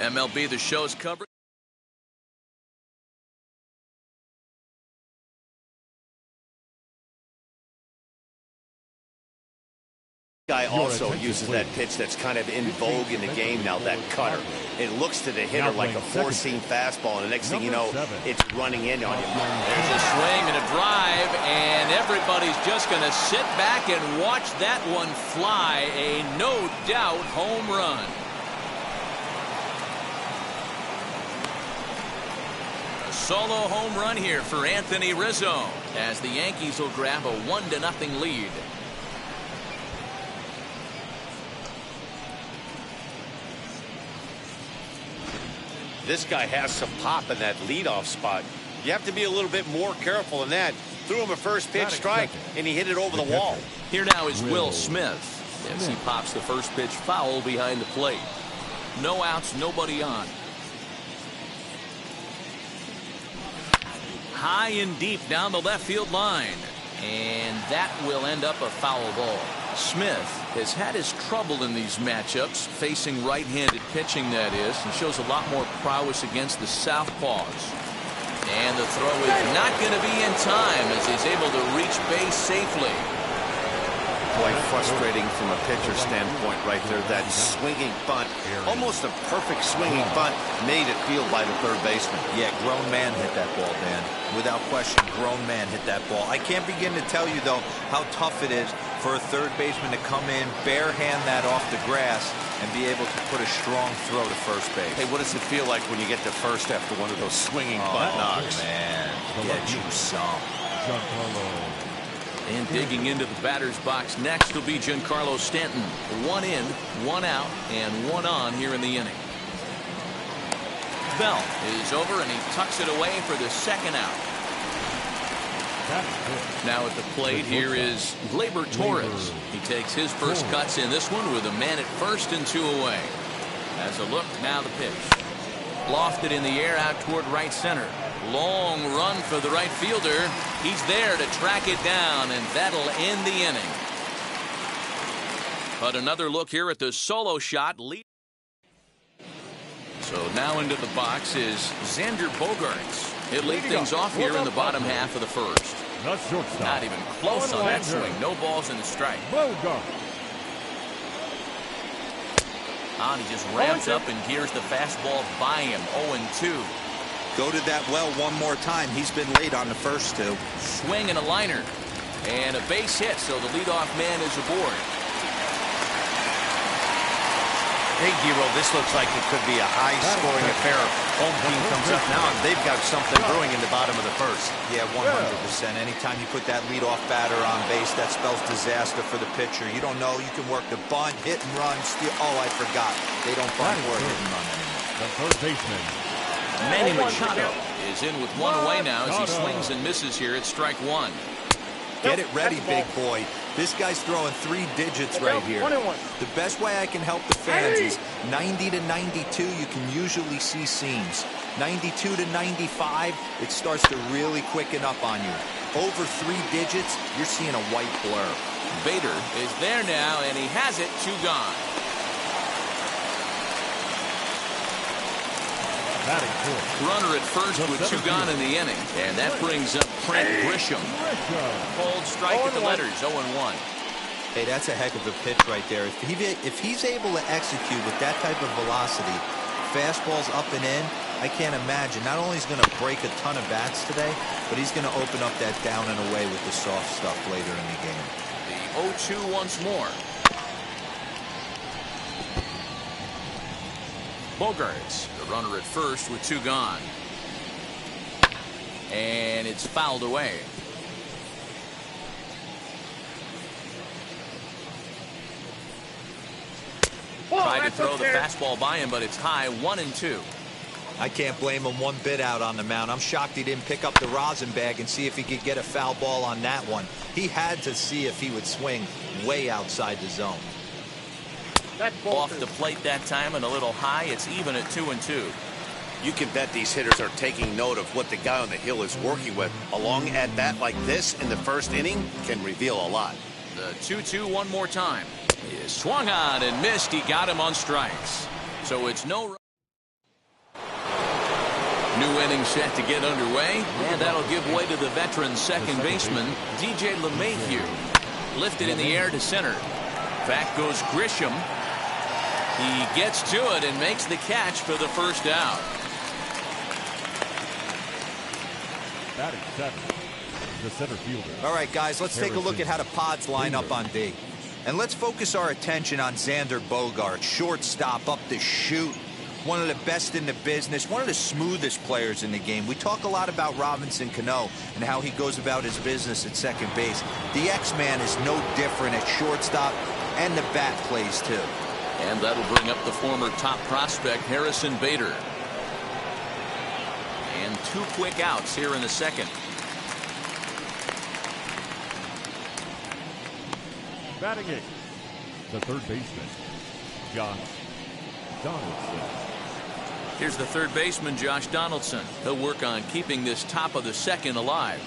MLB The Show's coverage. Guy also uses that pitch that's kind of in vogue in the game now, that cutter. It looks to the hitter like a four-seam fastball, and the next thing you know, it's running in on him. There's a swing and a drive, and everybody's just going to sit back and watch that one fly. A no-doubt home run. A solo home run here for Anthony Rizzo, as the Yankees will grab a 1-0 lead. This guy has some pop in that leadoff spot. You have to be a little bit more careful than that. Threw him a first pitch strike, and he hit it over the wall. Here now is Will Smith, as he pops the first pitch foul behind the plate. No outs, nobody on. High and deep down the left field line, and that will end up a foul ball. Smith has had his trouble in these matchups, facing right-handed pitching, that is, and shows a lot more prowess against the southpaws. And the throw is not going to be in time, as he's able to reach base safely. Quite frustrating from a pitcher standpoint right there. That swinging bunt, almost a perfect swinging bunt, made it field by the third baseman. Yeah, grown man hit that ball, Dan. Without question, grown man hit that ball. I can't begin to tell you, though, how tough it is for a third baseman to come in, bare hand that off the grass, and be able to put a strong throw to first base. Hey, what does it feel like when you get to first after one of those swinging bunt knocks? Man, get you some. And digging into the batter's box next will be Giancarlo Stanton. 1 in, 1 out, and 1 on here in the inning. Bell is over, and he tucks it away for the second out. Now at the plate here is Gleyber Torres. He takes his first cuts in this one with a man at first and 2 away. As a look, now the pitch. Lofted in the air out toward right center. Long run for the right fielder. He's there to track it down, and that'll end the inning. But another look here at the solo shot. So now into the box is Xander Bogaerts. He'll lead things off here in the bottom half of the first. Not even close on that swing. No balls in the strike. He just ramps up and gears the fastball by him. 0-2. Go to that well one more time. He's been late on the first 2. Swing and a liner. And a base hit, so the leadoff man is aboard. Hey, Giro, this looks like it could be a high-scoring affair. Home team comes up now, and they've got something brewing in the bottom of the first. Yeah, 100%. Anytime you put that leadoff batter on base, that spells disaster for the pitcher. You don't know. You can work the bunt, hit and run, steal. Oh, I forgot. They don't bunt or hit and run anymore. The third baseman, Manny Machado is in with 1 away now as he swings and misses here at strike 1. Get it ready, big boy. This guy's throwing 3 digits right here. The best way I can help the fans is 90 to 92. You can usually see seams. 92 to 95, it starts to really quicken up on you. Over 3 digits, you're seeing a white blur. Bader is there now, and he has it. 2 gone. Runner at first with 2 gone in the inning, and that brings up Trent Grisham. Cold strike at the letters. 0-1. Hey, that's a heck of a pitch right there. If he's able to execute with that type of velocity, fastballs up and in, I can't imagine. Not only is he going to break a ton of bats today, but he's going to open up that down and away with the soft stuff later in the game. The 0-2 once more. Bogaerts, the runner at first with 2 gone. And it's fouled away. Tried to throw the fastball by him, but it's high. 1-2. I can't blame him one bit out on the mound. I'm shocked he didn't pick up the rosin bag and see if he could get a foul ball on that one. He had to see if he would swing way outside the zone. Off the plate that time and a little high. It's even at 2-2. You can bet these hitters are taking note of what the guy on the hill is working with. A long at bat like this in the first inning can reveal a lot. The 2-2 one more time. He is swung on and missed. He got him on strikes. So it's no New inning set to get underway, and that'll give way to the veteran second baseman, DJ LeMahieu. Lifted in the air to center. Back goes Grisham. He gets to it and makes the catch for the first out. Batting seven, the center fielder. All right, guys, let's take a look at how the Pods line up on D. And let's focus our attention on Xander Bogaerts, shortstop, up the chute. One of the best in the business, one of the smoothest players in the game. We talk a lot about Robinson Cano and how he goes about his business at second base. The X-Man is no different at shortstop, and the bat plays too. And that'll bring up the former top prospect, Harrison Bader. And 2 quick outs here in the second. Batting eighth, the third baseman, Josh Donaldson. Here's the third baseman, Josh Donaldson. He'll work on keeping this top of the second alive.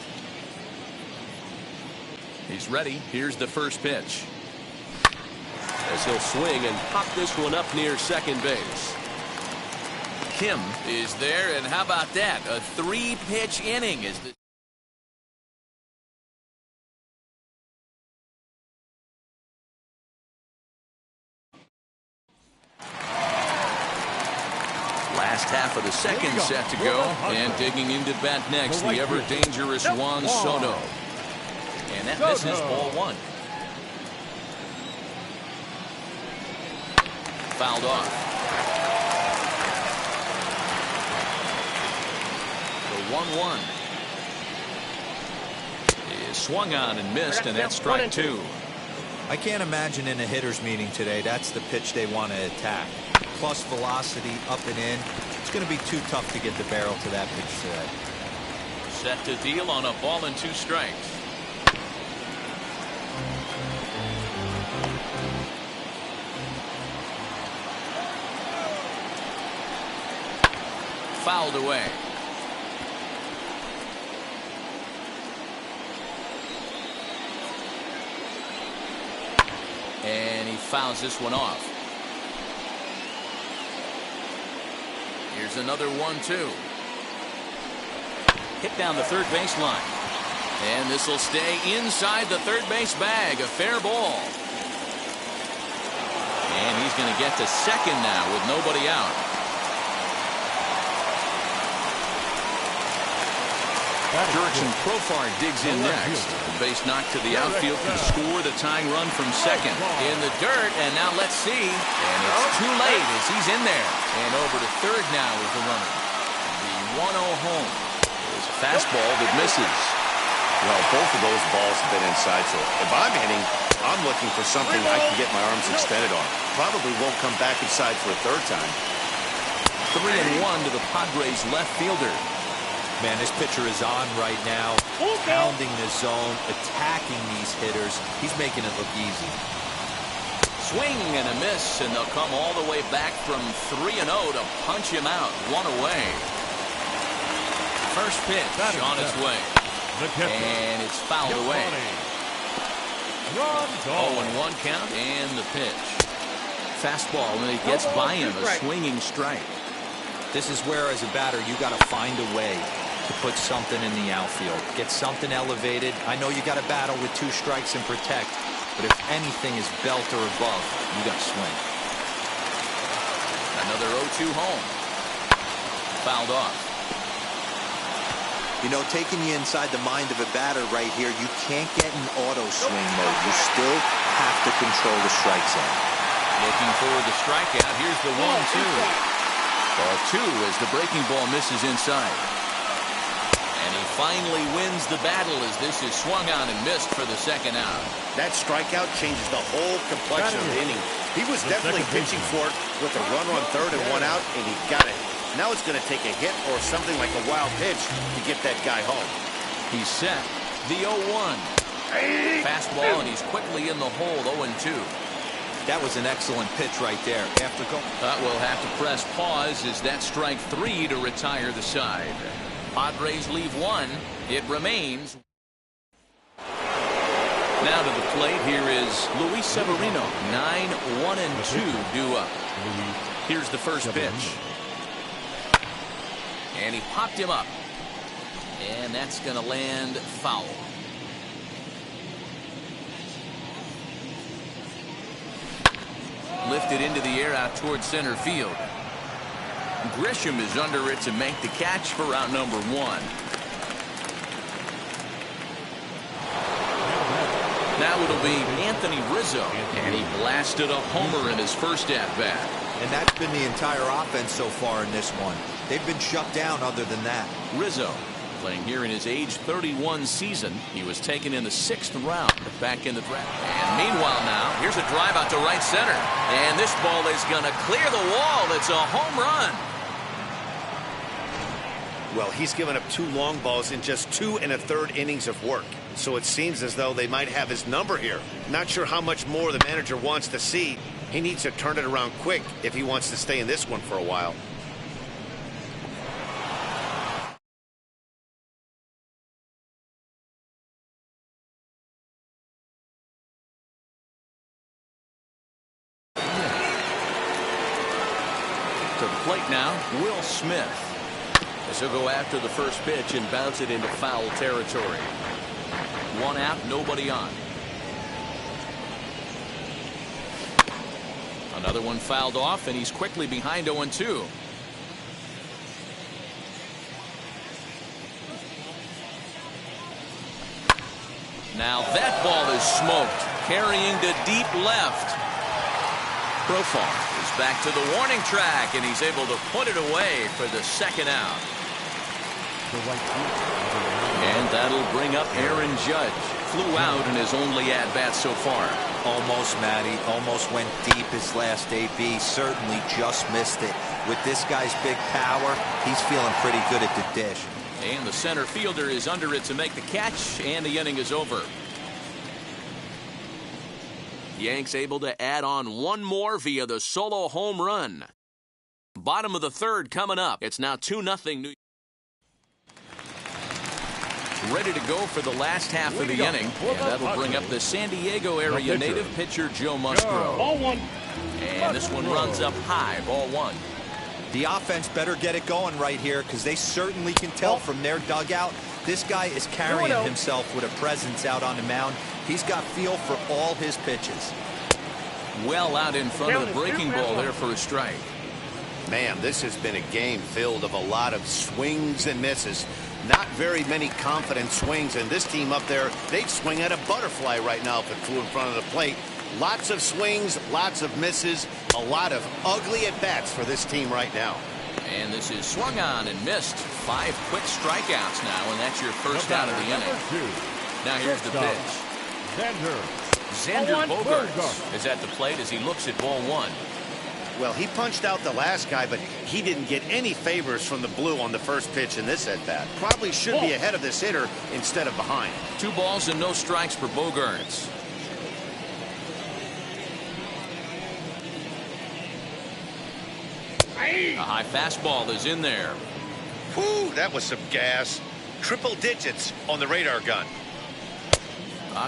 He's ready. Here's the first pitch. As he'll swing and pop this one up near second base. Kim is there, and how about that? A 3-pitch inning is the last half of the second set to go, and digging into bat next, the ever-dangerous Juan Soto. And that misses ball one. Fouled off. The 1-1 is swung on and missed, and that's strike 2. I can't imagine in a hitter's meeting today that's the pitch they want to attack. Plus velocity up and in. It's going to be too tough to get the barrel to that pitch today. Set to deal on a ball and 2 strikes. Fouled away. And he fouls this one off. Here's another 1-2. Hit down the third baseline. And this will stay inside the third base bag. A fair ball. And he's going to get to second now with nobody out. Jurickson Profar digs in next. The base knock to the outfield can score the tying run from second. In the dirt, and now let's see. And it's too late as he's in there. And over to third now is the runner. The 1-0 home is a fastball that misses. Well, both of those balls have been inside, so if I'm hitting, I'm looking for something I can get my arms extended on. Probably won't come back inside for a third time. 3-1 to the Padres left fielder. Man, this pitcher is on right now, pounding the zone, attacking these hitters. He's making it look easy. Swing and a miss, and they'll come all the way back from 3-0 to punch him out. 1 away. First pitch on its way. And it's fouled away. 0-1 count and the pitch. Fastball, and it gets by him, a swinging strike. This is where, as a batter, you got to find a way to put something in the outfield. Get something elevated. I know you got to battle with 2 strikes and protect, but if anything is belt or above, you got to swing. Another 0-2 home. Fouled off. You know, taking you inside the mind of a batter right here, you can't get in auto swing mode. You still have to control the strike zone. Looking for the strikeout. Here's the 1-2. Ball 2 as the breaking ball misses inside. And he finally wins the battle as this is swung on and missed for the second out. That strikeout changes the whole complexion of the inning. He was definitely pitching for it with a runner on third and 1 out, and he got it. Now it's going to take a hit or something like a wild pitch to get that guy home. He's set. The 0-1. Fastball, and he's quickly in the hole. 0-2. That was an excellent pitch right there. After going, we'll have to press pause as that strike 3 to retire the side. Padres leave 1. It remains. Now to the plate, here is Luis Severino. 9-1-2 due up. Here's the first pitch. And he popped him up. And that's going to land foul. Lifted into the air out towards center field. Grisham is under it to make the catch for out number 1. Now it'll be Anthony Rizzo, and he blasted a homer in his first at-bat. And that's been the entire offense so far in this one. They've been shut down other than that. Rizzo playing here in his age 31 season. He was taken in the 6th round back in the draft. And meanwhile now, here's a drive out to right center. And this ball is going to clear the wall. It's a home run. Well, he's given up 2 long balls in just 2 1/3 innings of work. So it seems as though they might have his number here. Not sure how much more the manager wants to see. He needs to turn it around quick if he wants to stay in this one for a while. To the plate now, Will Smith. As he'll go after the first pitch and bounce it into foul territory. 1 out, nobody on. Another one fouled off, and he's quickly behind 0-2. Now that ball is smoked, carrying to deep left. Profar is back to the warning track, and he's able to put it away for the 2nd out. And that'll bring up Aaron Judge. Flew out in his only at-bat so far. Almost, Matty. Almost went deep his last AB. Certainly just missed it. With this guy's big power, he's feeling pretty good at the dish. And the center fielder is under it to make the catch, and the inning is over. Yanks able to add on 1 more via the solo home run. Bottom of the 3rd coming up. It's now 2-0 New York. Ready to go for the last half of the inning. And that'll bring up the San Diego area native pitcher Joe Musgrove. Ball 1. And this one runs up high. Ball 1. The offense better get it going right here, because they certainly can tell from their dugout this guy is carrying himself with a presence out on the mound. He's got feel for all his pitches. Well out in front of the breaking ball there for a strike. Man, this has been a game filled of a lot of swings and misses. Not very many confident swings, and this team up there, they'd swing at a butterfly right now if it flew in front of the plate. Lots of swings, lots of misses, a lot of ugly at-bats for this team right now. And this is swung on and missed. 5 quick strikeouts now, and that's your first out of the inning. Now here's the pitch. Xander Bogaerts is at the plate as he looks at ball 1. Well, he punched out the last guy, but he didn't get any favors from the blue on the first pitch in this at-bat. Probably should be ahead of this hitter instead of behind. 2 balls and no strikes for Bogaerts. A high fastball is in there. Whew, that was some gas. Triple digits on the radar gun.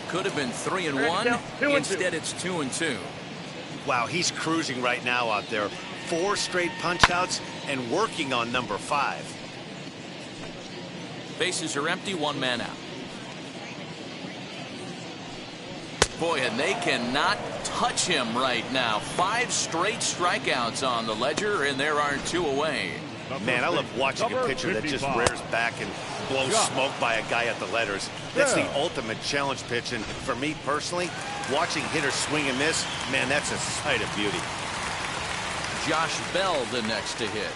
Could have been 3-1. Instead, it's 2-2. Wow, he's cruising right now out there. 4 straight punch-outs and working on number 5. Bases are empty, 1 man out. Boy, and they cannot touch him right now. 5 straight strikeouts on the ledger, and there aren't 2 away. Man, I love watching a pitcher that just rears back and blows smoke by a guy at the letters. That's the ultimate challenge pitch, and for me personally, watching hitters swing and miss, man, that's a sight of beauty. Josh Bell the next to hit.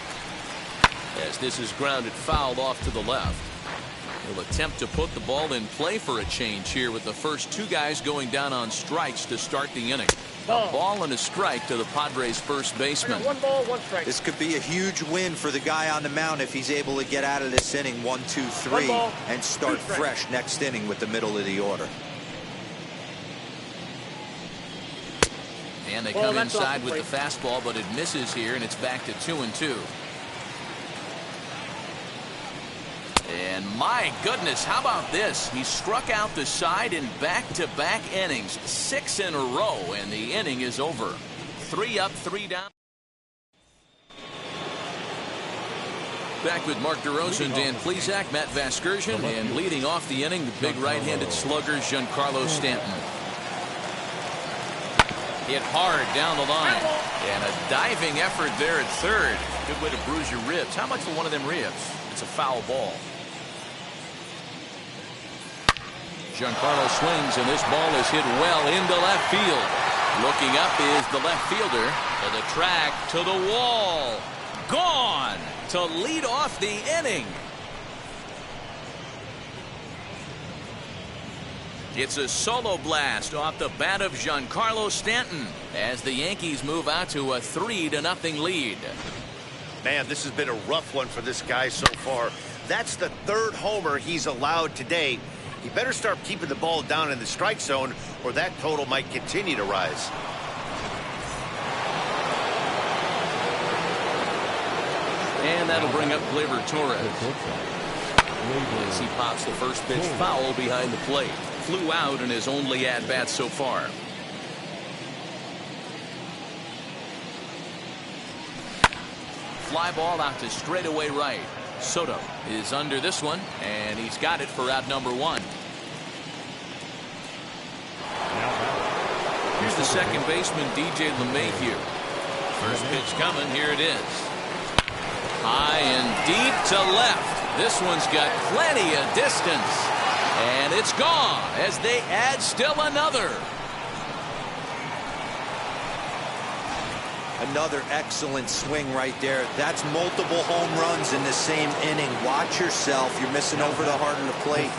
As this is grounded fouled off to the left. He'll attempt to put the ball in play for a change here with the first 2 guys going down on strikes to start the inning. A ball and a strike to the Padres' first baseman. 1 ball, 1 strike. This could be a huge win for the guy on the mound if he's able to get out of this inning 1, 2, 3 and start fresh next inning with the middle of the order. And they come inside with the fastball, but it misses here, and it's back to 2-2. And my goodness, how about this? He struck out the side in back-to-back innings, 6 in a row, and the inning is over. 3 up, 3 down. Back with Mark DeRosa, Dan Plesac, Matt Vasgersian, and leading off the inning, the big right-handed slugger, Giancarlo Stanton. Hit hard down the line. And a diving effort there at third. Good way to bruise your ribs. How much for one of them ribs? It's a foul ball. Giancarlo swings, and this ball is hit well into left field. Looking up is the left fielder. To the track, to the wall. Gone to lead off the inning. It's a solo blast off the bat of Giancarlo Stanton as the Yankees move out to a 3-0 lead. Man, this has been a rough one for this guy so far. That's the third homer he's allowed today. He better start keeping the ball down in the strike zone, or that total might continue to rise. And that'll bring up Gleyber Torres. As he pops the first pitch foul behind the plate. Flew out in his only at-bat so far. Fly ball out to straightaway right. Soto is under this one, and he's got it for out number one. Here's the second baseman, DJ LeMahieu. First pitch coming, here it is. High and deep to left. This one's got plenty of distance. And it's gone as they add still another. Another excellent swing right there. That's multiple home runs in the same inning. Watch yourself. You're missing over the heart of the plate.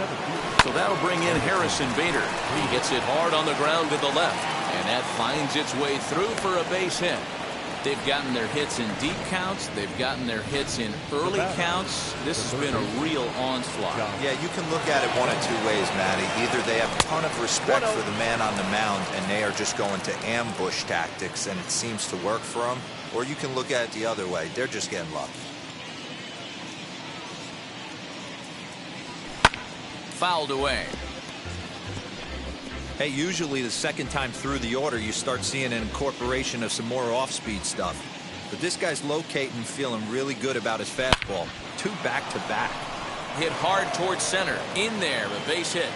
So that'll bring in Harrison Bader. He hits it hard on the ground to the left. And that finds its way through for a base hit. They've gotten their hits in deep counts. They've gotten their hits in early counts. This has been a real onslaught. Yeah, you can look at it one of two ways, Matty. Either they have a ton of respect for the man on the mound and they are just going to ambush tactics and it seems to work for them, or you can look at it the other way. They're just getting lucky. Fouled away. Hey, usually the second time through the order, you start seeing an incorporation of some more off-speed stuff. But this guy's locating, feeling really good about his fastball. 2 back-to-back. Hit hard towards center. In there, a base hit.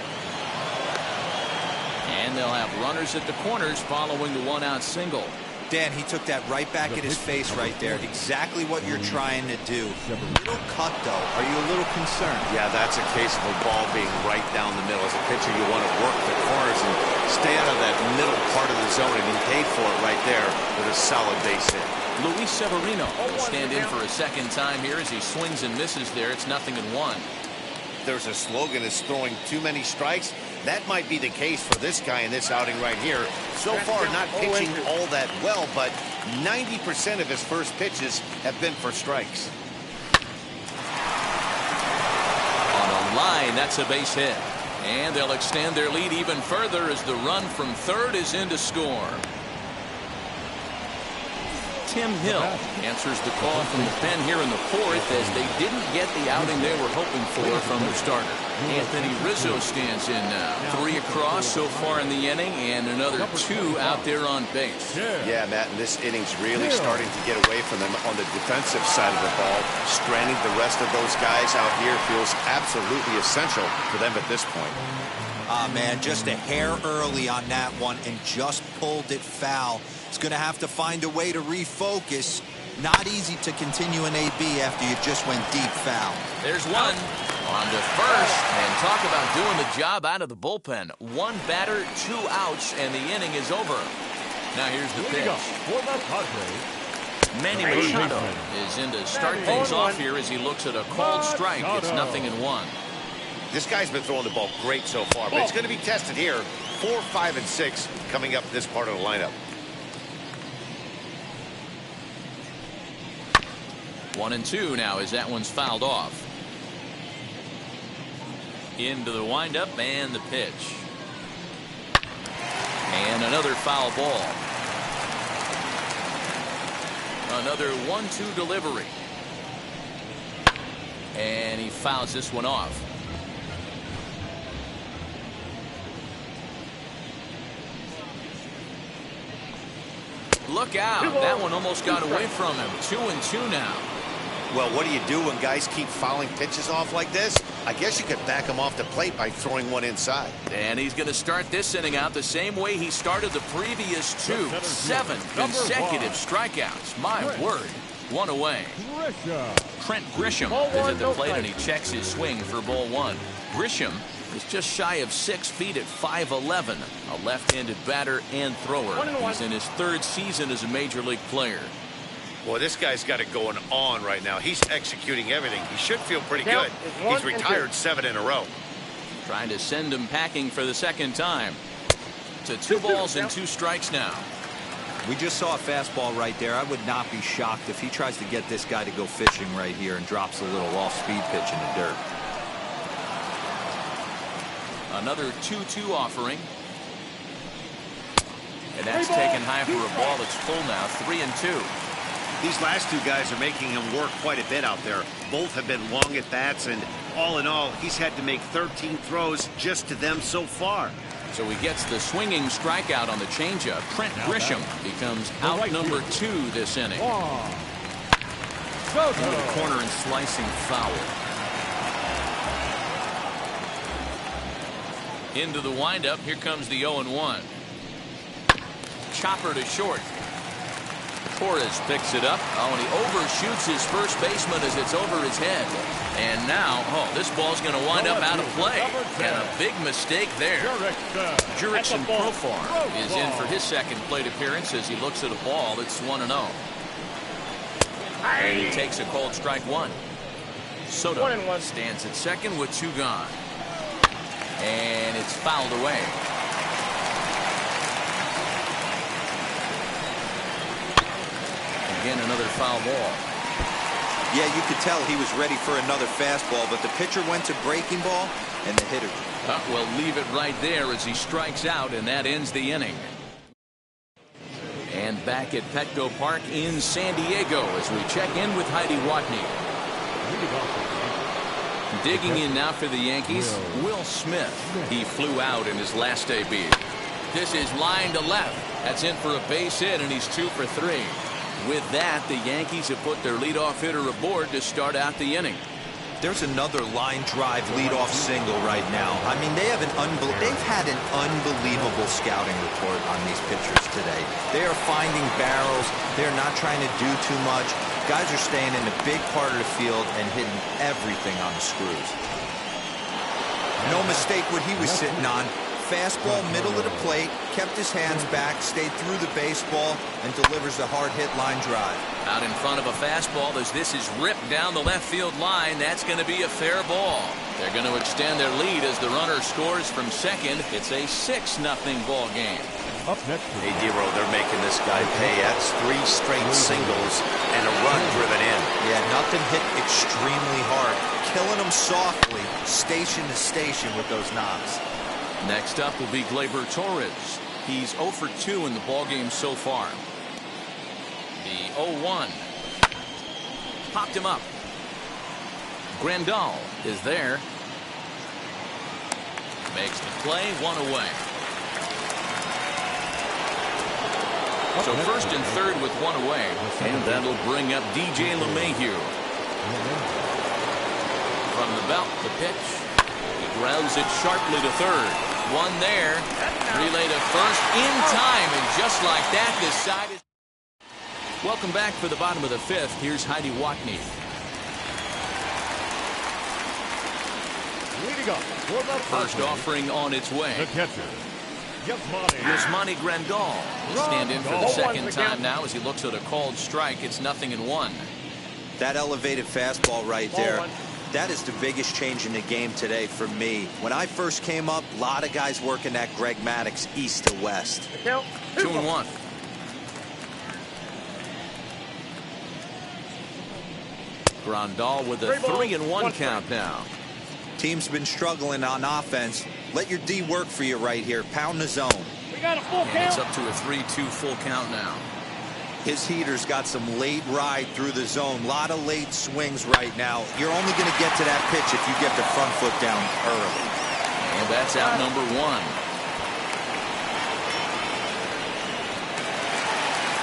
And they'll have runners at the corners following the one-out single. Dan, he took that right back at his face right there. Exactly what you're trying to do. Little cut, though. Are you a little concerned? Yeah, that's a case of a ball being right down the middle. As a pitcher, you want to work the corners and stay out of that middle part of the zone, and he paid for it right there with a solid base hit. Luis Severino will stand in for a second time here as he swings and misses there. It's 0-1. There's a slogan is throwing too many strikes. That might be the case for this guy in this outing right here. So far, not pitching all that well, but 90% of his first pitches have been for strikes. On a line, that's a base hit. And they'll extend their lead even further as the run from third is in to score. Tim Hill answers the call from the pen here in the fourth as they didn't get the outing they were hoping for from their starter. Anthony Rizzo stands in now. 3 across so far in the inning and another 2 out there on base. Yeah, Matt, and this inning's really starting to get away from them on the defensive side of the ball. Stranding the rest of those guys out here feels absolutely essential for them at this point. Ah, man, just a hair early on that one and just pulled it foul. It's going to have to find a way to refocus. Not easy to continue an AB after you just went deep foul. There's one on to first, and talk about doing the job out of the bullpen. 1 batter, 2 outs, and the inning is over. Now here's the pitch. Manny Machado is in to start things off here as he looks at a called strike. It's 0-1. This guy's been throwing the ball great so far, but it's going to be tested here. 4, 5, and 6 coming up this part of the lineup. 1-2 now as that one's fouled off. Into the windup and the pitch. And another foul ball. Another 1-2 delivery. And he fouls this one off. Look out. That one almost got away from him. 2-2 now. Well, what do you do when guys keep fouling pitches off like this? I guess you could back him off the plate by throwing one inside. And he's going to start this inning out the same way he started the previous two. 7 consecutive strikeouts. My word. One away. Trent Grisham is at the plate, and he checks his swing for ball 1. Grisham is just shy of 6 feet at 5'11", a left-handed batter and thrower. He's in his 3rd season as a major league player. Boy, this guy's got it going on right now. He's executing everything. He should feel pretty good. He's retired 7 in a row. Trying to send him packing for the 2nd time. To 2 balls and 2 strikes now. We just saw a fastball right there. I would not be shocked if he tries to get this guy to go fishing right here and drops a little off-speed pitch in the dirt. Another 2-2 offering. And that's taken high for a ball. It's full now, 3-2. These last 2 guys are making him work quite a bit out there. Both have been long at bats, and all in all, he's had to make 13 throws just to them so far. So he gets the swinging strikeout on the changeup. Trent Grisham becomes out number 2 this inning. Into the corner and slicing foul. Into the windup. Here comes the 0-1. Chopper to short. Torres picks it up. Oh, and he overshoots his first baseman as it's over his head. And now, this ball's going to wind up out of play. And a big mistake there. Jurickson Profar is in for his 2nd plate appearance as he looks at a ball that's 1-0. And he takes a called strike 1. Soto stands at 2nd with 2 gone. And it's fouled away. Again, another foul ball. Yeah, you could tell he was ready for another fastball, but the pitcher went to breaking ball, and the hitter. Well, leave it right there as he strikes out, and that ends the inning. And back at Petco Park in San Diego as we check in with Heidi Watney. Digging in now for the Yankees, Will Smith. He flew out in his last debut. This is line to left. That's in for a base hit, and he's 2 for 3. With that, the Yankees have put their leadoff hitter aboard to start out the inning. There's another line drive leadoff single right now. I mean, they've had an unbelievable scouting report on these pitchers today. They are finding barrels. They're not trying to do too much. Guys are staying in the big part of the field and hitting everything on the screws. No mistake what he was sitting on. Fastball, middle of the plate, kept his hands back, stayed through the baseball, and delivers a hard-hit line drive. Out in front of a fastball as this is ripped down the left field line. That's going to be a fair ball. They're going to extend their lead as the runner scores from 2nd. It's a 6-0 ball game. Up next. Hey, Dero, they're making this guy pay. That's 3 straight singles and a run driven in. Yeah, nothing hit extremely hard. Killing them softly, station to station with those knocks. Next up will be Gleyber Torres. He's 0 for 2 in the ballgame so far. The 0-1. Popped him up. Grandal is there. Makes the play, 1 away. So 1st and 3rd with 1 away. And that'll bring up DJ LeMahieu. From the belt, the pitch. He grounds it sharply to 3rd. 1 there. Relay to 1st in time. And just like that, this side is... Welcome back for the bottom of the 5th. Here's Heidi Watney. First offering on its way. The catcher, Yasmani Grandal will stand in for the 2nd time now as he looks at a called strike. It's 0-1. That elevated fastball right there. That is the biggest change in the game today for me. When I first came up, a lot of guys working that Greg Maddux east to west. 2-1. Grandal with a 3-1 count now. Team's been struggling on offense. Let your D work for you right here. Pound the zone. We got a full count. It's up to a 3-2 full count now. His heater's got some late ride through the zone. A lot of late swings right now. You're only going to get to that pitch if you get the front foot down early. And that's out number 1.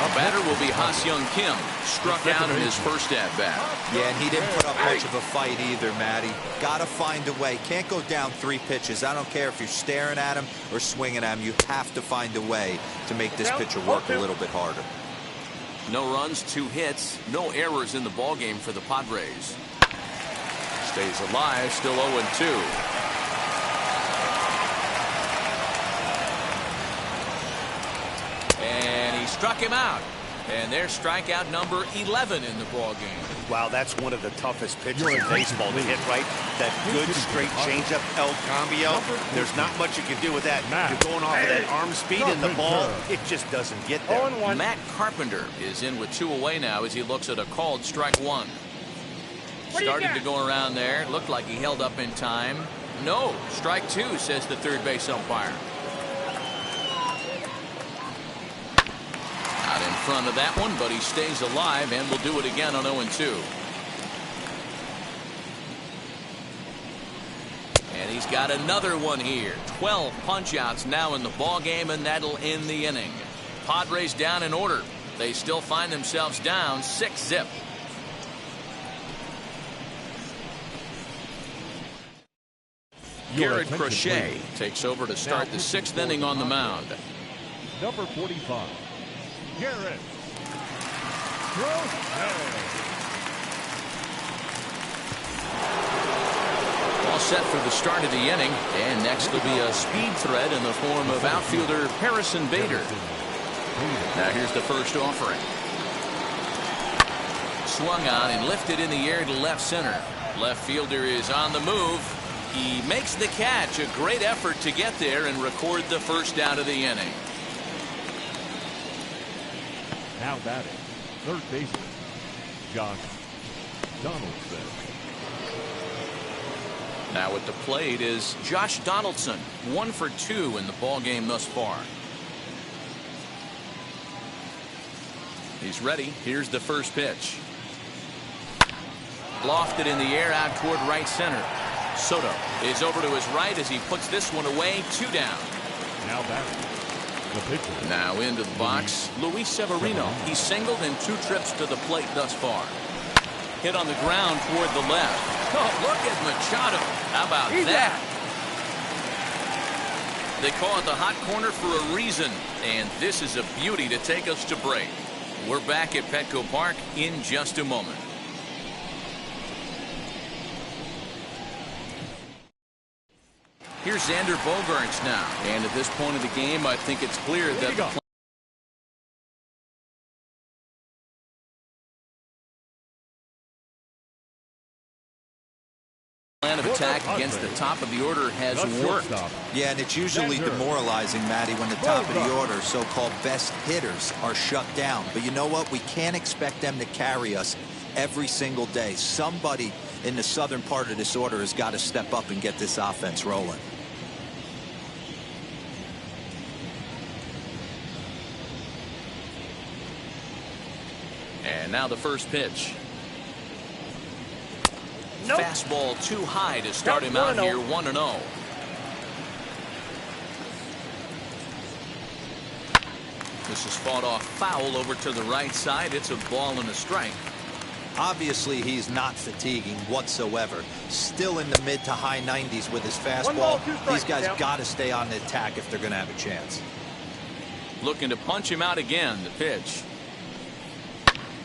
The batter will be Ha-Seong Kim. Struck out in his first at-bat. Yeah, and he didn't put up much of a fight either, Matty. Got to find a way. Can't go down 3 pitches. I don't care if you're staring at him or swinging at him. You have to find a way to make this pitcher work a little bit harder. No runs, 2 hits, no errors in the ballgame for the Padres. Stays alive, still 0-2. And he struck him out. And there's strikeout number 11 in the ballgame. Wow, that's one of the toughest pitches in baseball to hit, right? That good straight changeup, El Cambio. There's not much you can do with that. You're going off of that arm speed, and the ball, it just doesn't get there. Matt Carpenter is in with 2 away now as he looks at a called strike 1. Started to go around there. Looked like he held up in time. No, strike 2, says the third base umpire. Out in front of that one, but he stays alive and will do it again on 0-2. And he's got another one here. 12 punch-outs now in the ballgame, and that'll end the inning. Padres down in order. They still find themselves down 6-zip. Garrett Crochet takes over to start the 6th inning on the mound. Number 45, Garrett Crochet. All set for the start of the inning, and next will be a speed threat in the form of outfielder Harrison Bader. Now here's the first offering. Swung on and lifted in the air to left center. Left fielder is on the move. He makes the catch. A great effort to get there and record the first out of the inning. Now batting, third baseman, Josh Donaldson. Now at the plate is Josh Donaldson, 1 for 2 in the ballgame thus far. He's ready. Here's the first pitch. Lofted in the air out toward right center. Soto is over to his right as he puts this one away. 2 down. Now batting, the pitcher. Now into the box, Luis Severino. He's singled in 2 trips to the plate thus far. Hit on the ground toward the left. Oh, look at Machado. How about that? They call it the hot corner for a reason, and this is a beauty to take us to break. We're back at Petco Park in just a moment. Here's Xander Bogaerts now. And at this point of the game, I think it's clear that the plan of attack against the top of the order has worked. Yeah, and it's usually demoralizing, Matty, when the top of the order, so-called best hitters, are shut down. But you know what? We can't expect them to carry us every single day. Somebody in the southern part of this order has got to step up and get this offense rolling. And now the first pitch. Nope. Fastball too high to start him out here. 1-0. This is fought off foul over to the right side. It's a ball and a strike. Obviously, he's not fatiguing whatsoever. Still in the mid to high 90s with his fastball. These guys got to stay on the attack if they're going to have a chance. Looking to punch him out again. The pitch.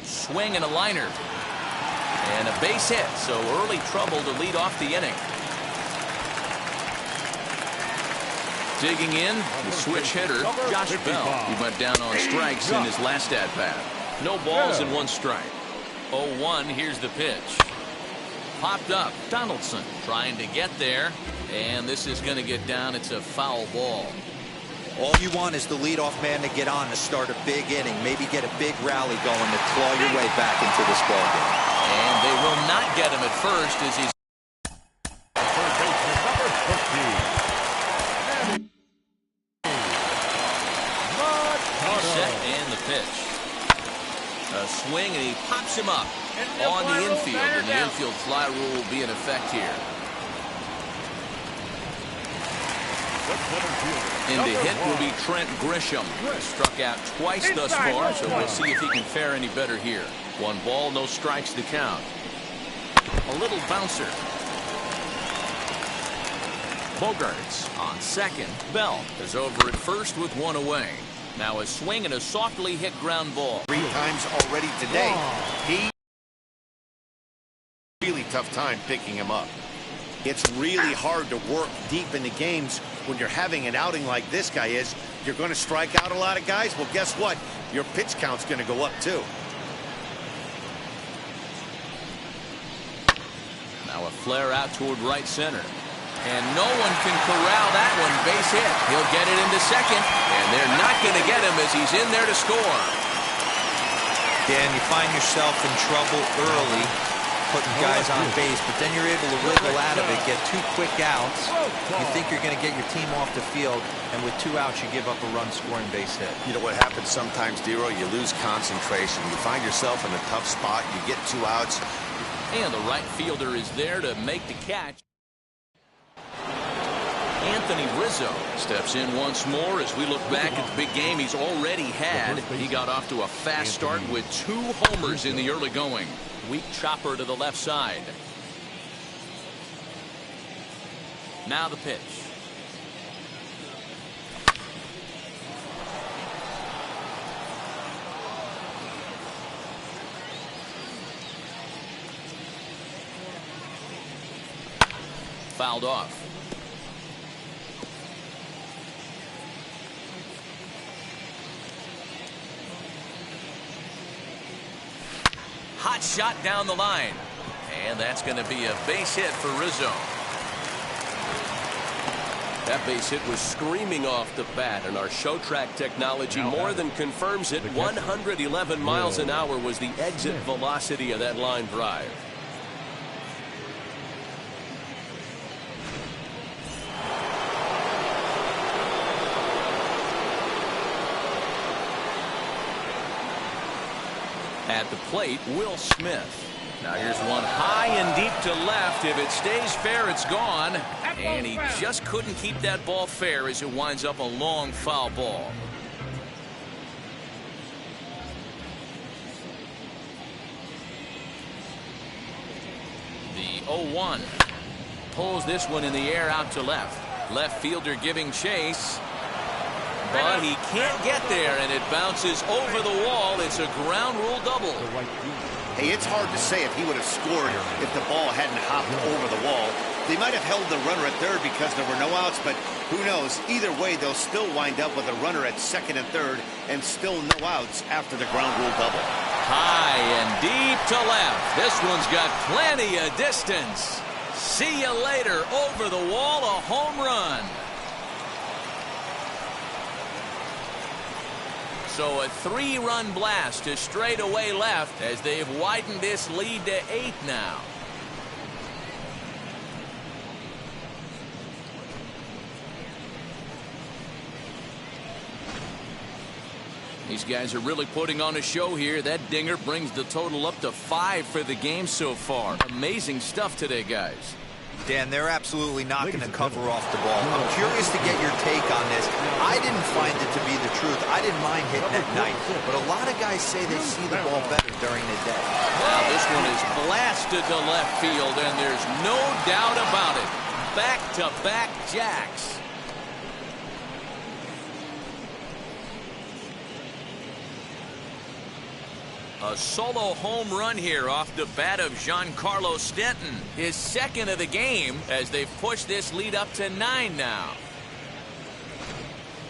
Swing and a liner. And a base hit. So early trouble to lead off the inning. Digging in, the switch hitter, Josh Bell. He went down on strikes in his last at-bat. No balls and 1 strike. 0-1, here's the pitch. Popped up, Donaldson trying to get there, and this is going to get down. It's a foul ball. All you want is the leadoff man to get on to start a big inning, maybe get a big rally going to claw your way back into this ballgame. And they will not get him at first as he's set and the pitch. A swing and he pops him up on the infield, and the infield fly rule will be in effect here. In the hit will be Trent Grisham. He struck out twice thus far, so we'll see if he can fare any better here. 1 ball, no strikes to count. A little bouncer. Bogarts on second. Bell is over at first with 1 away. Now a swing and a softly hit ground ball. 3 times already today. He really tough time picking him up. It's really hard to work deep into games when you're having an outing like this guy is. You're going to strike out a lot of guys. Well, guess what? Your pitch count's going to go up too. Now a flare out toward right center. And no one can corral that one. Base hit. He'll get it into second. And they're not going to get him as he's in there to score. Dan, you find yourself in trouble early putting guys on base, but then you're able to wiggle out of it, get 2 quick outs. You think you're going to get your team off the field, and with 2 outs, you give up a run-scoring base hit. You know what happens sometimes, Dero? You lose concentration. You find yourself in a tough spot. You get 2 outs. And the right fielder is there to make the catch. Anthony Rizzo steps in once more as we look back at the big game he's already had. He got off to a fast start with 2 homers in the early going. Weak chopper to the left side. Now the pitch. Fouled off. Hot shot down the line. And that's going to be a base hit for Rizzo. That base hit was screaming off the bat, and our show track technology more than confirms it. 111 miles an hour was the exit velocity of that line drive. At the plate, Will Smith. Now here's one high and deep to left. If it stays fair, it's gone. And he just couldn't keep that ball fair as it winds up a long foul ball. The 0-1. Pulls this one in the air out to left. Left fielder giving chase. But he can't get there, and it bounces over the wall. It's a ground rule double. Hey, it's hard to say if he would have scored if the ball hadn't hopped over the wall. They might have held the runner at third because there were no outs, but who knows? Either way, they'll still wind up with a runner at second and third and still no outs after the ground rule double. High and deep to left. This one's got plenty of distance. See you later. Over the wall, a home run. So a 3-run blast to straightaway left as they've widened this lead to 8 now. These guys are really putting on a show here. That dinger brings the total up to 5 for the game so far. Amazing stuff today, guys. Dan, they're absolutely not going to cover off the ball. I'm curious to get your take on this. I didn't find it to be the truth. I didn't mind hitting at night, but a lot of guys say they see the ball better during the day. Well, this one is blasted to left field, and there's no doubt about it. Back-to-back jacks. A solo home run here off the bat of Giancarlo Stanton. His second of the game as they've pushed this lead up to 9 now.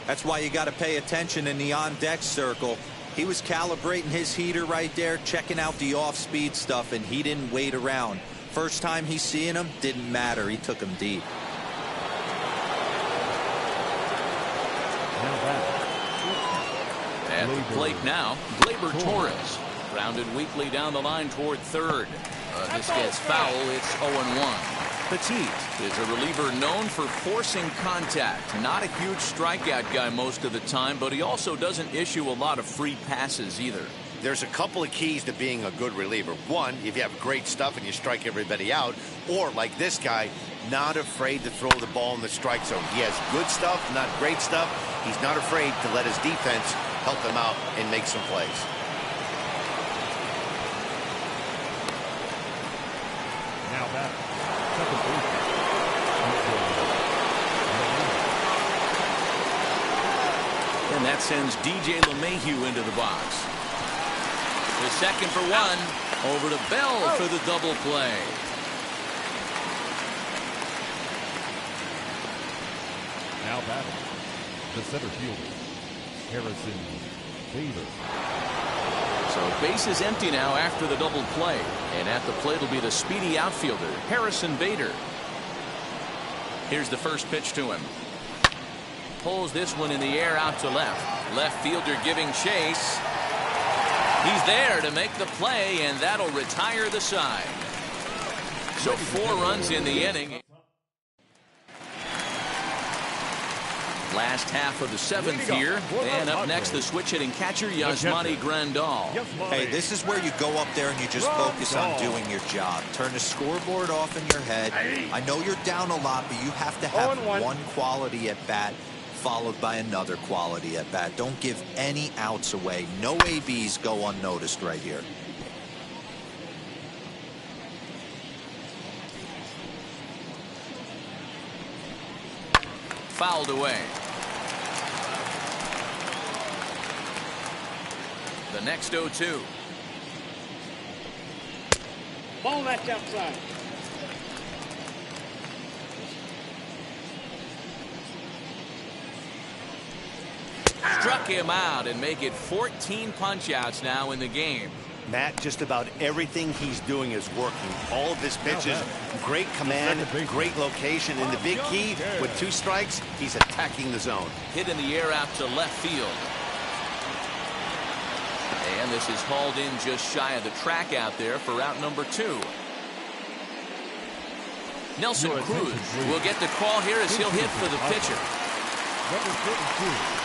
That's why you got to pay attention in the on-deck circle. He was calibrating his heater right there, checking out the off-speed stuff, and he didn't wait around. First time he's seeing him, didn't matter. He took him deep. At the plate now, Gleyber Torres. Grounded weakly down the line toward third. This gets foul. It's 0-1. Petit is a reliever known for forcing contact. Not a huge strikeout guy most of the time, but he also doesn't issue a lot of free passes either. There's a couple of keys to being a good reliever. One, if you have great stuff and you strike everybody out, or like this guy, not afraid to throw the ball in the strike zone. He has good stuff, not great stuff. He's not afraid to let his defense help him out and make some plays. Now back. Second base. And that sends DJ LeMahieu into the box. The second for one. Over to Bell for the double play. Now batting. The center fielder, Harrison Bader. So base is empty now after the double play. And at the plate will be the speedy outfielder, Harrison Bader. Here's the first pitch to him. Pulls this one in the air out to left. Left fielder giving chase. He's there to make the play, and that'll retire the side. So 4 runs in the inning. Last half of the 7th here. And up next, the switch-hitting catcher, Yasmani Grandal. Hey, this is where you go up there and you just focus on doing your job. Turn the scoreboard off in your head. I know you're down a lot, but you have to have one quality at bat followed by another quality at bat. Don't give any outs away. No ABs go unnoticed right here. Fouled away. The next 0-2. Ball left outside. Struck him out and make it 14 punch-outs now in the game. Matt, just about everything he's doing is working. All of his pitches, great command, great location. And the big key, with 2 strikes, he's attacking the zone. Hit in the air out to left field. And this is hauled in just shy of the track out there for out number 2. Nelson Cruz will get the call here as he'll hit for the pitcher. Number 32.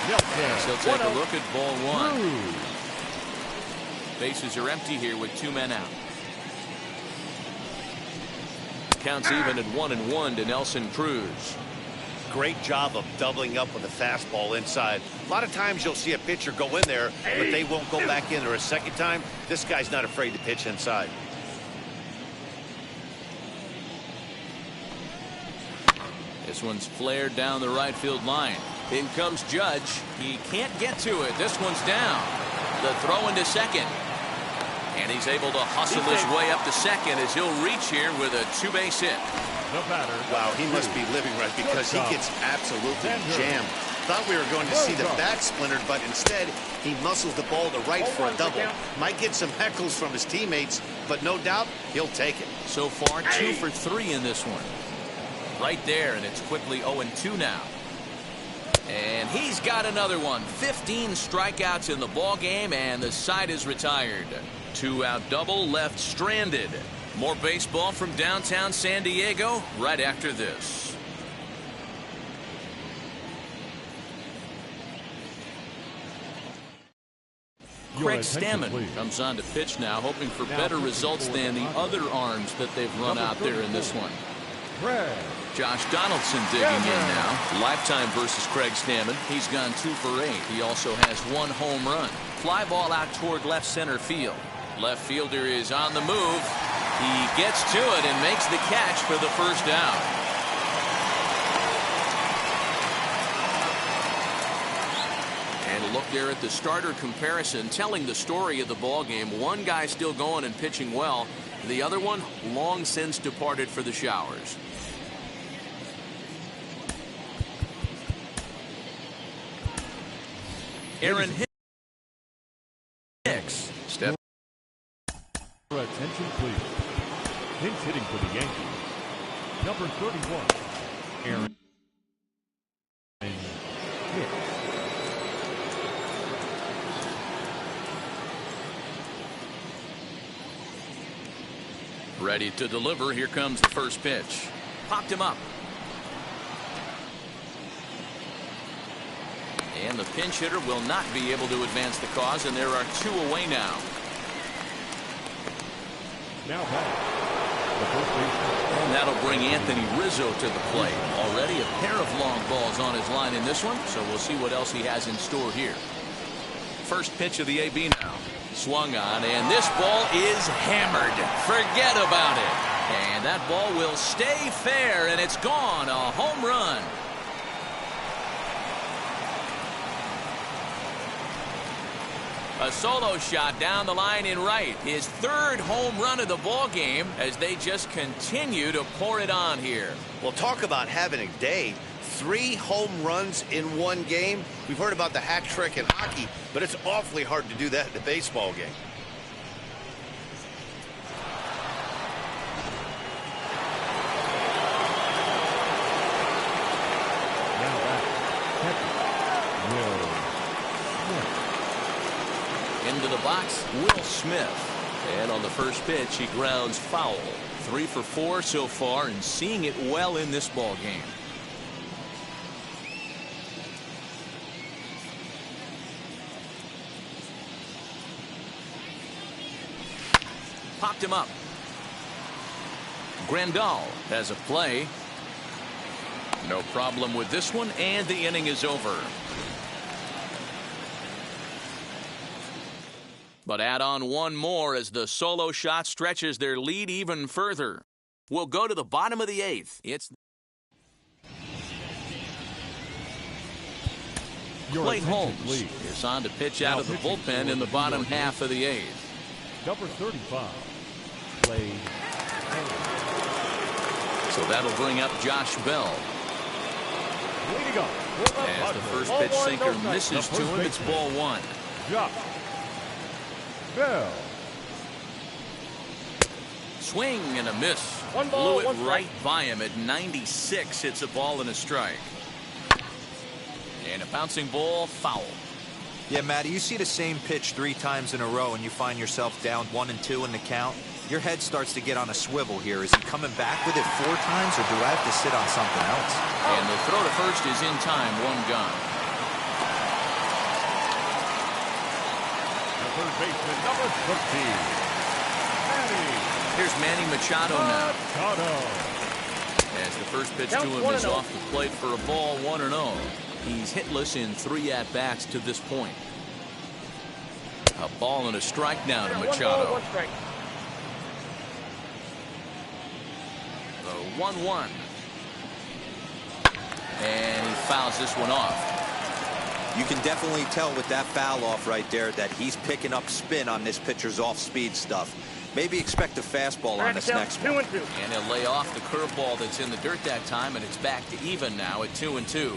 Yes, he'll take a look at ball 1. Bases are empty here with 2 men out. Counts even at 1-1 to Nelson Cruz. Great job of doubling up with a fastball inside. A lot of times you'll see a pitcher go in there, but they won't go back in there a second time. This guy's not afraid to pitch inside. This one's flared down the right field line. In comes Judge. He can't get to it. This one's down. The throw into second. And he's able to hustle his way up to second as he'll reach here with a 2-base hit. The batter. Wow, he must be living right because he gets absolutely jammed. Thought we were going to see the bat splintered, but instead he muscles the ball to right for a double. Might get some heckles from his teammates, but no doubt he'll take it. So far, 2 for 3 in this one. Right there, and it's quickly 0-2 now. And he's got another one. 15 strikeouts in the ball game, and the side is retired. 2-out double left stranded. More baseball from downtown San Diego right after this. Craig Stammen comes on to pitch now, hoping for better results than the other arms that they've run out there in this one. Josh Donaldson digging in now. Lifetime versus Craig Stammen. He's gone 2 for 8. He also has 1 home run. Fly ball out toward left center field. Left fielder is on the move. He gets to it and makes the catch for the first out. And a look there at the starter comparison, telling the story of the ball game. One guy still going and pitching well. The other one long since departed for the showers. Aaron Hicks. Step. Attention, please. Pinch hitting for the Yankees. Number 31, Aaron Hicks. Ready to deliver. Here comes the first pitch. Popped him up. And the pinch hitter will not be able to advance the cause, and there are 2 away now. Now back. The first baseman. And that'll bring Anthony Rizzo to the plate. Already a pair of long balls on his line in this one, so we'll see what else he has in store here. First pitch of the AB now. Swung on, and this ball is hammered. Forget about it. And that ball will stay fair, and it's gone. A home run. A solo shot down the line in right. His 3rd home run of the ball game as they just continue to pour it on here. Well, talk about having a day. 3 home runs in one game. We've heard about the hat trick in hockey, but it's awfully hard to do that in a baseball game. Now back. Catcher. Into the box, Will Smith. And on the first pitch, he grounds foul. 3 for 4 so far, and seeing it well in this ball game. Popped him up. Grandal has a play. No problem with this one, and the inning is over. But add on one more as the solo shot stretches their lead even further. We'll go to the bottom of the 8th. It's Clay Holmes is on to pitch out of the bullpen in the bottom half of the 8th. Number 35, Clay Holmes. So that'll bring up Josh Bell. Leading up. As the first pitch sinker misses to him, it's ball 1. Josh Bell. Swing and a miss. Blew it right by him at 96. It's a ball and a strike. And a bouncing ball, foul. Yeah, Matty, you see the same pitch 3 times in a row and you find yourself down 1-2 in the count. Your head starts to get on a swivel here. Is he coming back with it 4 times, or do I have to sit on something else? And the throw to first is in time, 1 gone. The third baseman, number 15, Here's Manny Machado now. Machado. As the first pitch to him is off the plate for a ball, 1-0. He's hitless in 3 at-bats to this point. A ball and a strike now to Machado. The 1-1. And he fouls this one off. You can definitely tell with that foul off right there that he's picking up spin on this pitcher's off-speed stuff. Maybe expect a fastball on this next one. And he'll lay off the curveball that's in the dirt that time, and it's back to even now at 2-2.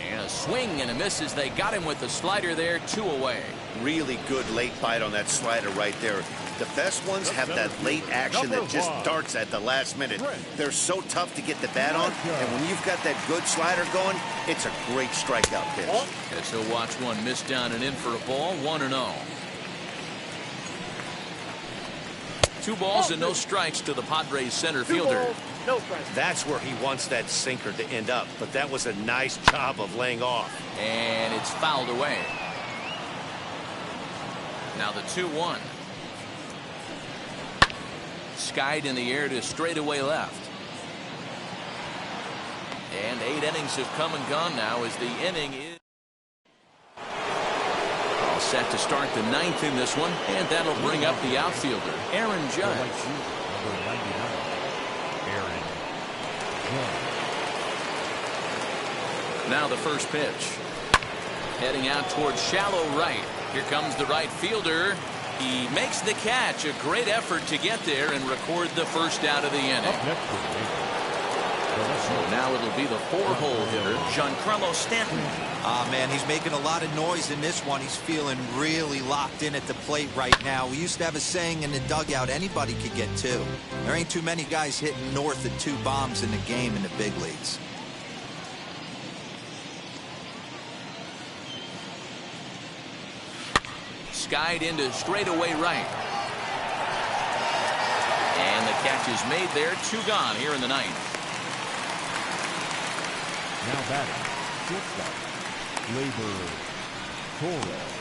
And a swing and a miss as they got him with the slider there, 2 away. Really good late bite on that slider right there. The best ones have that late action that just darts at the last minute. They're so tough to get the bat on, and when you've got that good slider going, it's a great strikeout pitch. As he'll watch one miss down and in for a ball, 1-0. 2 balls and no strikes to the Padres center fielder. That's where he wants that sinker to end up, but that was a nice job of laying off. And it's fouled away. Now the 2-1. Skied in the air to straightaway left. And 8 innings have come and gone now as the inning is all set to start the 9th in this one, and that'll bring up the outfielder, Aaron Judge. Number 99, Aaron Judge. Now the first pitch. Heading out towards shallow right. Here comes the right fielder. He makes the catch. A great effort to get there and record the first out of the inning. So now it'll be the 4-hole hitter, Giancarlo Stanton. Man, he's making a lot of noise in this one. He's feeling really locked in at the plate right now. We used to have a saying in the dugout, anybody could get 2. There ain't too many guys hitting north of 2 bombs in the game in the big leagues. skied into straightaway right. And the catch is made there. 2 gone here in the ninth. Now batting, shortstop, Gleyber Torres.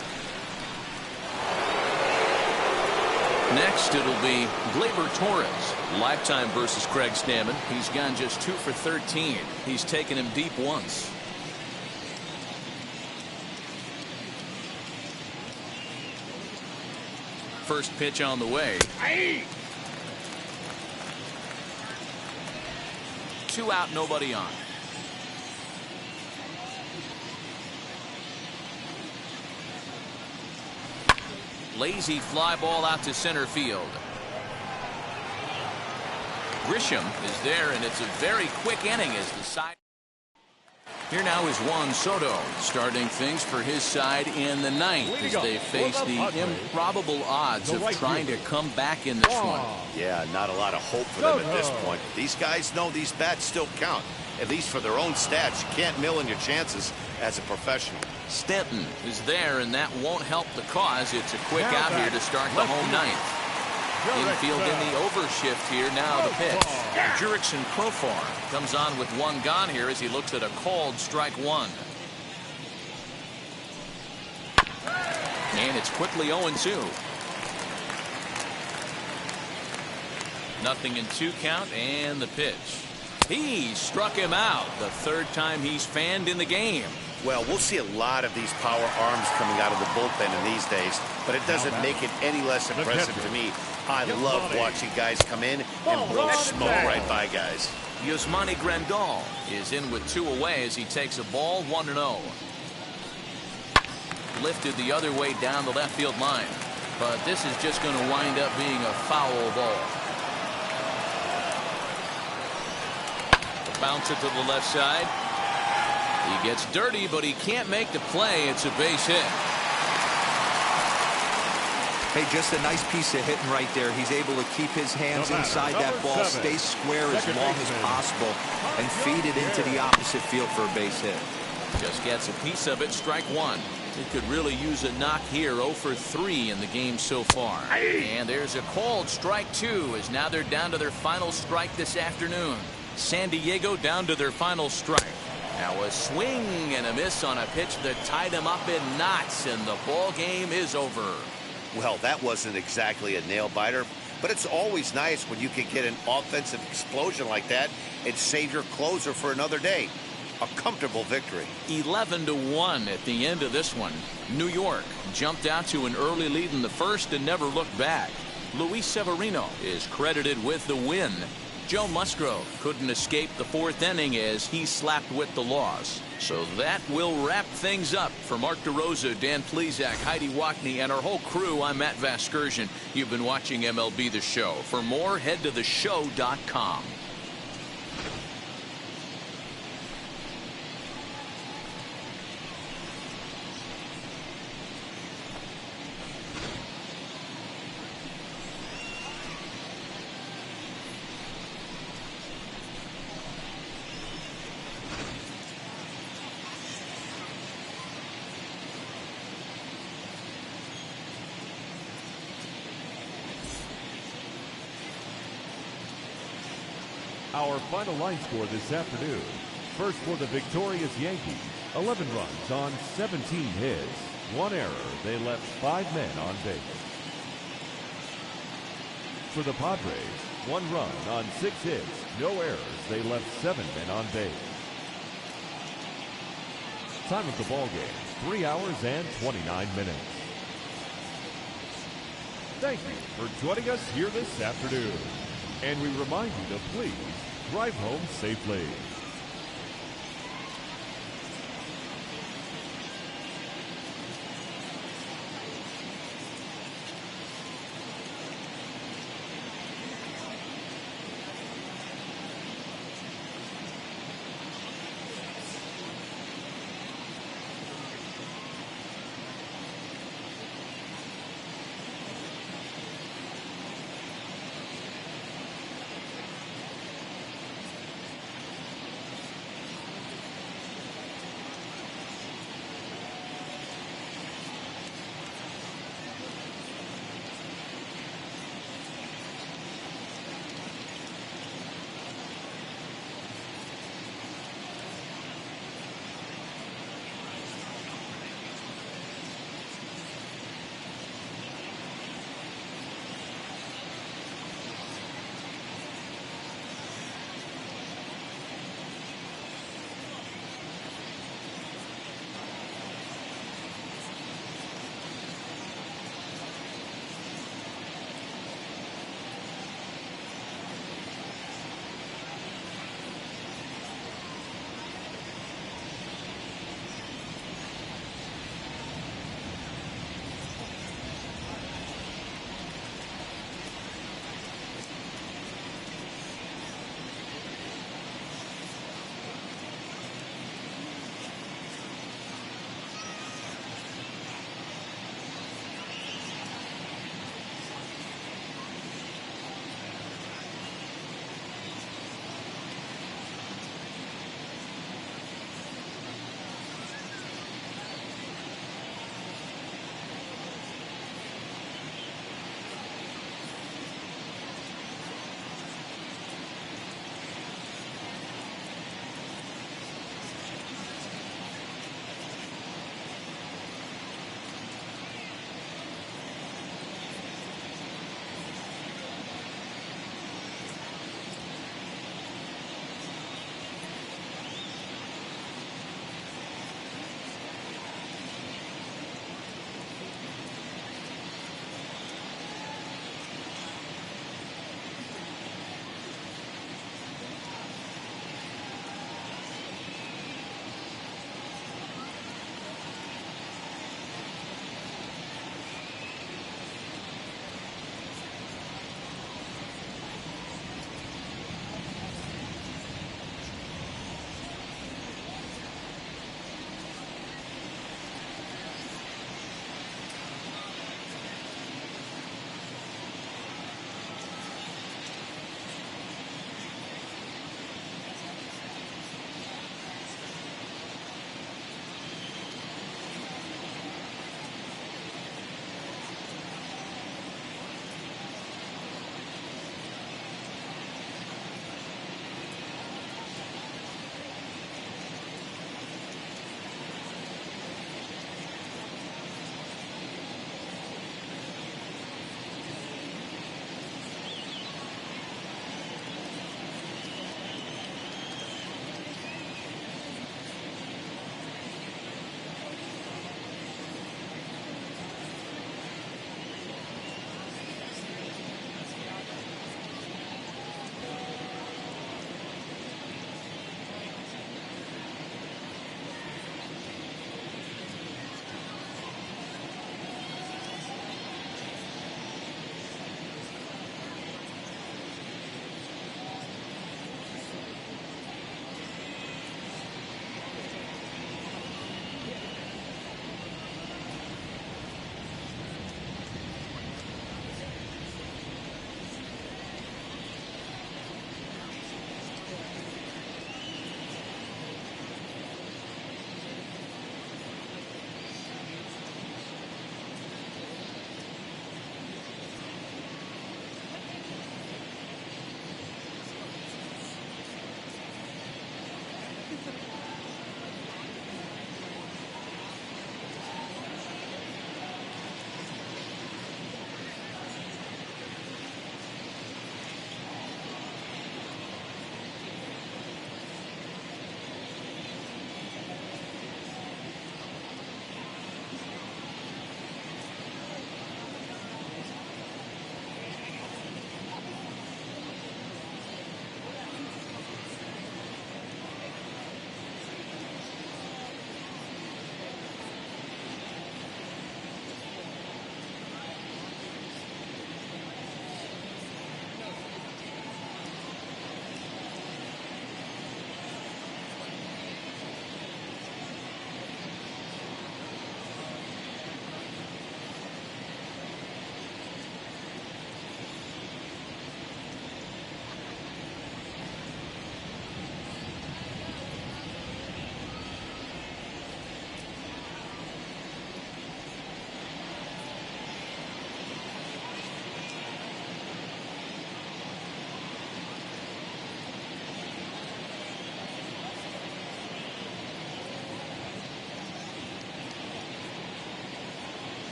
Next, it'll be Gleyber Torres. Lifetime versus Craig Stammen. He's gone just 2 for 13. He's taken him deep once. First pitch on the way. 2 out, nobody on. Lazy fly ball out to center field. Grisham is there, and it's a very quick inning as the side. Here now is Juan Soto starting things for his side in the ninth as they face the improbable odds of trying to come back in this one. Yeah, not a lot of hope for them at this point. These guys know these bats still count, at least for their own stats. You can't mill in your chances as a professional. Stanton is there, and that won't help the cause. It's a quick out here to start the home ninth. Infield in the overshift here. Now the pitch. Jurickson Profar comes on with 1 gone here as he looks at a called strike 1. And it's quickly 0-2. Nothing in 2 count, and the pitch. He struck him out. The 3rd time he's fanned in the game. Well, we'll see a lot of these power arms coming out of the bullpen in these days, but it doesn't make it any less impressive to me. I love watching guys come in and blow smoke right by guys. Yasmani Grandal is in with 2 away as he takes a ball 1-0. Lifted the other way down the left field line, but this is just going to wind up being a foul ball. Bounce it to the left side. He gets dirty, but he can't make the play. It's a base hit. Hey, just a nice piece of hitting right there. He's able to keep his hands inside that ball, stay square as long as possible, and feed it into the opposite field for a base hit. Just gets a piece of it. Strike 1. He could really use a knock here. 0 for 3 in the game so far. And there's a called strike 2 as now they're down to their final strike this afternoon. San Diego down to their final strike. Now a swing and a miss on a pitch that tied him up in knots, and the ball game is over. Well, that wasn't exactly a nail-biter, but it's always nice when you can get an offensive explosion like that and save your closer for another day. A comfortable victory. 11-1 at the end of this one. New York jumped out to an early lead in the first and never looked back. Luis Severino is credited with the win. Joe Musgrove couldn't escape the 4th inning as he slapped with the loss. So that will wrap things up. For Mark DeRosa, Dan Plesac, Heidi Wackney, and our whole crew, I'm Matt Vasgersian. You've been watching MLB The Show. For more, head to theshow.com. Our final line score this afternoon. First for the victorious Yankees, 11 runs on 17 hits. 1 error. They left 5 men on base. For the Padres, 1 run on 6 hits. No errors. They left 7 men on base. Time of the ball game, 3 hours and 29 minutes. Thank you for joining us here this afternoon. And we remind you to please drive home safely.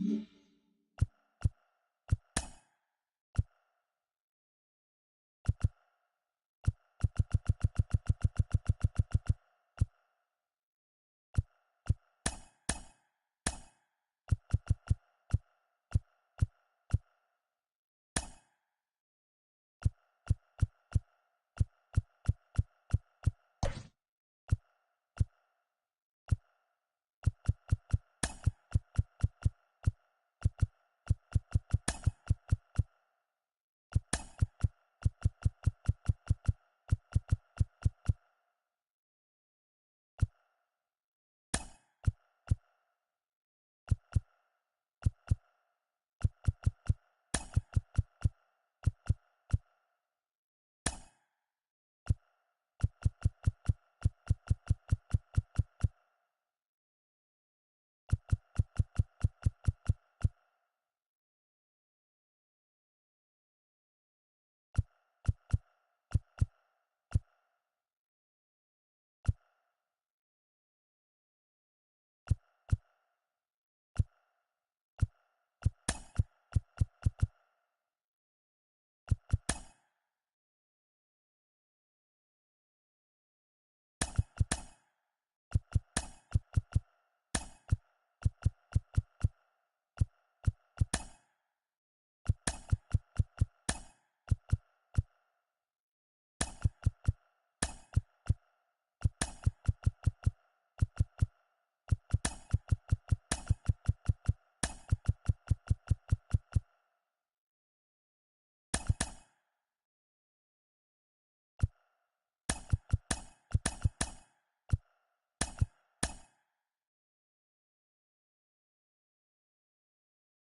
Smith.